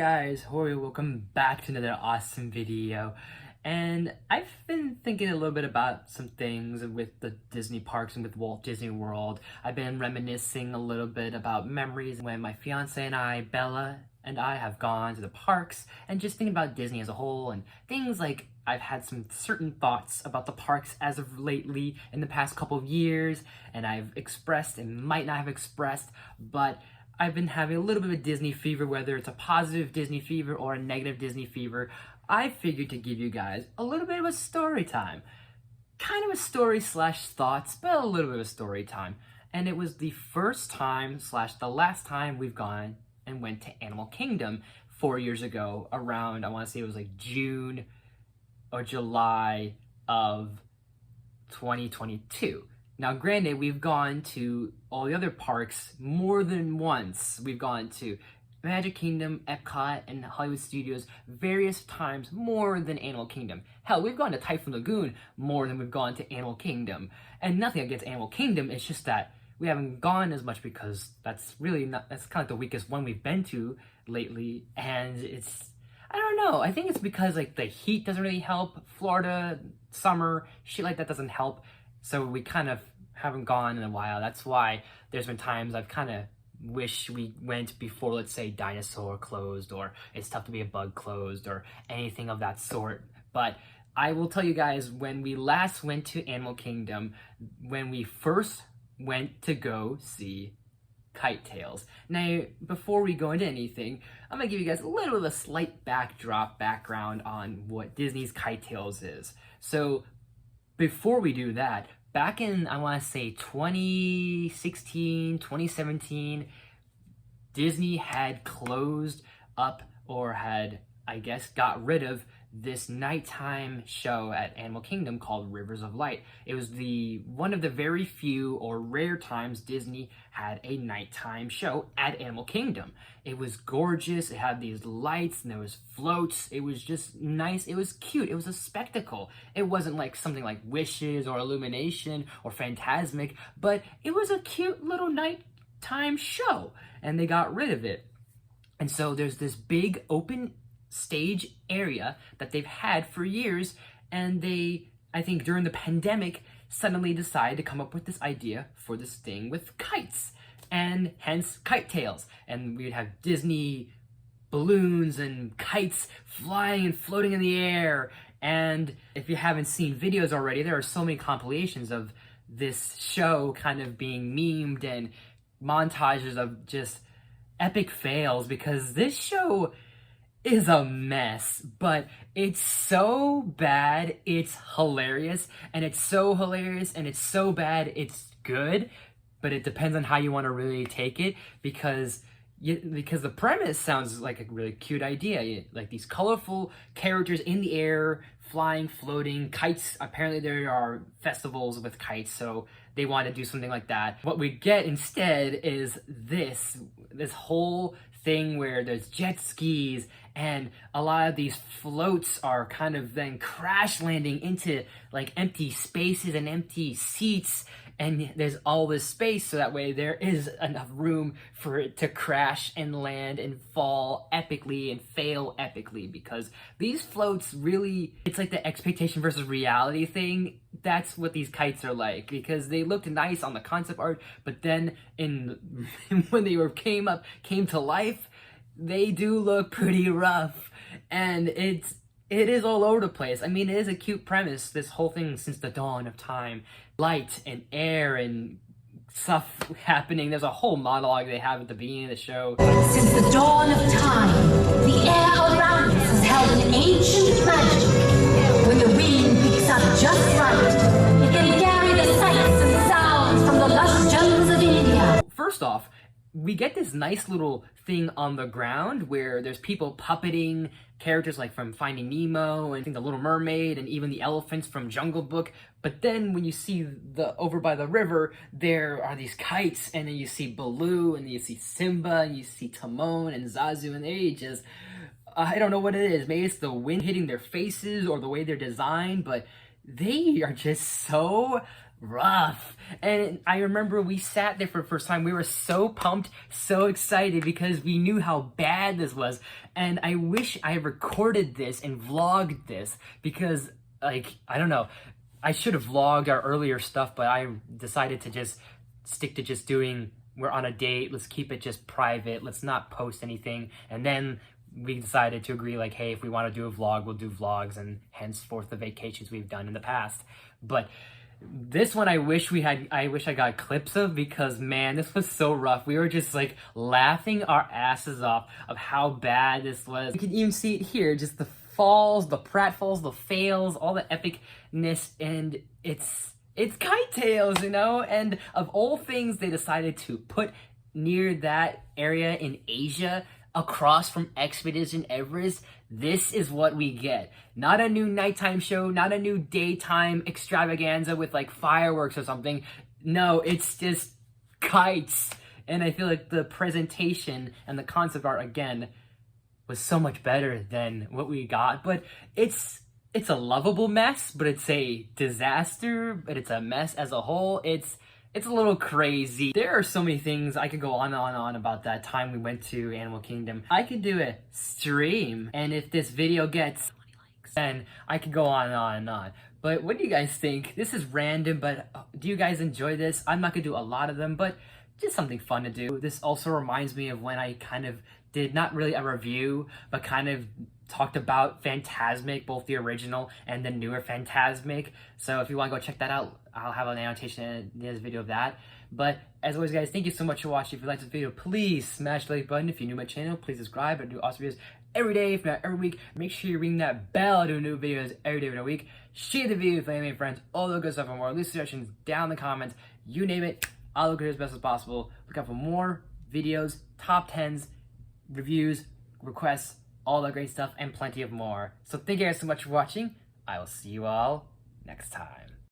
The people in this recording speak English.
guys, Hori, welcome back to another awesome video. And I've been thinking a little bit about some things with the Disney parks and with Walt Disney World. I've been reminiscing a little bit about memories when my fiance and I, Bella and I, have gone to the parks, and just thinking about Disney as a whole and things like I've had some certain thoughts about the parks as of lately in the past couple of years, and I've expressed and might not have expressed, but I've been having a little bit of a Disney fever, whether it's a positive Disney fever or a negative Disney fever. I figured to give you guys a little bit of a story time. Kind of a story slash thoughts, but a little bit of a story time. And it was the first time slash the last time we've gone and went to Animal Kingdom 4 years ago, around, I want to say it was like June or July of 2022. Now, granted, we've gone to all the other parks more than once. We've gone to Magic Kingdom, Epcot, and Hollywood Studios various times more than Animal Kingdom. Hell, we've gone to Typhoon Lagoon more than we've gone to Animal Kingdom. And nothing against Animal Kingdom, it's just that we haven't gone as much because that's kind of like the weakest one we've been to lately. And I don't know, I think it's because like the heat doesn't really help. Florida, summer, shit like that doesn't help. So we kind of haven't gone in a while. That's why there's been times I've kind of wish we went before, let's say, Dinosaur closed, or It's Tough to Be a Bug closed, or anything of that sort. But I will tell you guys, when we last went to Animal Kingdom, when we first went to go see KiteTails. Now, before we go into anything, I'm going to give you guys a little bit of a slight background on what Disney's KiteTails is. So, before we do that, back in, I want to say 2016, 2017, Disney had closed up, or had, I guess, got rid of this nighttime show at Animal Kingdom called Rivers of Light. It was one of the very few or rare times Disney had a nighttime show at Animal Kingdom. It was gorgeous. It had these lights and there was floats. It was just nice. It was cute. It was a spectacle. It wasn't like something like Wishes or Illumination or Fantasmic, but it was a cute little nighttime show, and they got rid of it. And so there's this big open stage area that they've had for years, and they, I think during the pandemic, suddenly decided to come up with this idea for this thing with kites, and hence KiteTails. And we'd have Disney balloons and kites flying and floating in the air. And if you haven't seen videos already, there are so many compilations of this show kind of being memed and montages of just epic fails, because this show is a mess, but it's so bad it's hilarious, and it's so hilarious and it's so bad it's good. But it depends on how you want to really take it, because the premise sounds like a really cute idea, like these colorful characters in the air, flying, floating, kites. Apparently there are festivals with kites, so they want to do something like that. What we get instead is this whole thing where there's jet skis, and a lot of these floats are kind of then crash landing into like empty spaces and empty seats, and there's all this space, so that way there is enough room for it to crash and land and fall epically and fail epically, because these floats really, it's like the expectation versus reality thing. That's what these kites are like, because they looked nice on the concept art, but then when they came to life, they do look pretty rough, and it is all over the place. I mean, it is a cute premise, this whole thing, since the dawn of time. Light and air and stuff happening. There's a whole monologue they have at the beginning of the show. Since the dawn of time, the air around us has held an ancient magic. When the wind picks up just right, it can carry the sights and sounds from the lush jungles of India. First off, we get this nice little thing on the ground where there's people puppeting characters like from Finding Nemo, and I think the Little Mermaid, and even the elephants from Jungle Book. But then when you see over by the river, there are these kites, and then you see Baloo, and you see Simba, and you see Timon and Zazu, and they just, I don't know what it is. Maybe it's the wind hitting their faces or the way they're designed, but they are just so rough. And I remember we sat there for the first time. We were so pumped, so excited because we knew how bad this was. And I wish I recorded this and vlogged this because, like, I don't know. I should have vlogged our earlier stuff, but I decided to just stick to just doing, we're on a date, let's keep it just private, let's not post anything. And then we decided to agree, like, hey, if we want to do a vlog, we'll do vlogs, and henceforth the vacations we've done in the past. But this one I wish I got clips of, because man, this was so rough. We were just like laughing our asses off of how bad this was. You can even see it here, just the falls, the pratfalls, the fails, all the epicness, and it's KiteTails, you know? And of all things they decided to put near that area in Asia, across from Expedition Everest, this is what we get. Not a new nighttime show, not a new daytime extravaganza with like fireworks or something. No, it's just kites. And I feel like the presentation and the concept art, again, was so much better than what we got. But it's a lovable mess, but it's a disaster, but it's a mess as a whole. It's a little crazy. There are so many things I could go on and on about that time we went to Animal Kingdom. I could do a stream, and if this video gets 20 likes, then I could go on and on and on. But what do you guys think? This is random, but do you guys enjoy this? I'm not gonna do a lot of them, but just something fun to do. This also reminds me of when I kind of did not really a review, but kind of talked about Fantasmic, both the original and the newer Fantasmic. So if you want to go check that out, I'll have an annotation in this video of that. But as always, guys, thank you so much for watching. If you liked this video, please smash the like button. If you're new to my channel, please subscribe. I do awesome videos every day, if not every week. Make sure you ring that bell to do new videos every day of the week. Share the video with family and friends, all the good stuff and more. Leave suggestions down in the comments. You name it, I'll look at it as best as possible. Look out for more videos, top 10s, reviews, requests, all that great stuff, and plenty of more. So thank you guys so much for watching. I will see you all next time.